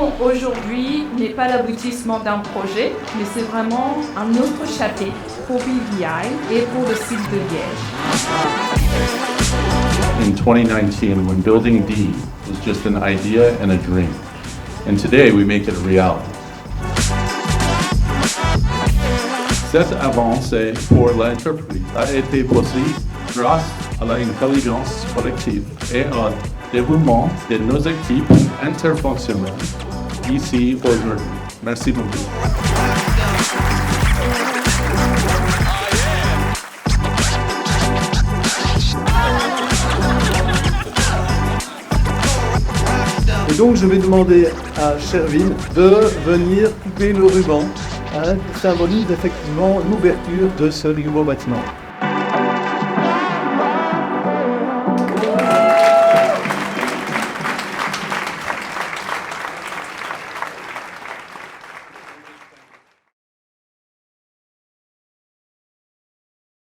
vision aujourd'hui n'est pas l'aboutissement d'un projet, mais c'est vraiment un autre chapitre pour BVI et pour le site de Liège. In 2019, when building D was just an idea and a dream, and today we make it a reality. Cette avancée pour l'entreprise a été possible grâce à l'intelligence collective et au dévouement de nos équipes interfonctionnelles ici aujourd'hui. Merci beaucoup. Et donc je vais demander à Shervin de venir couper le ruban, qui symbolise effectivement l'ouverture de ce nouveau bâtiment.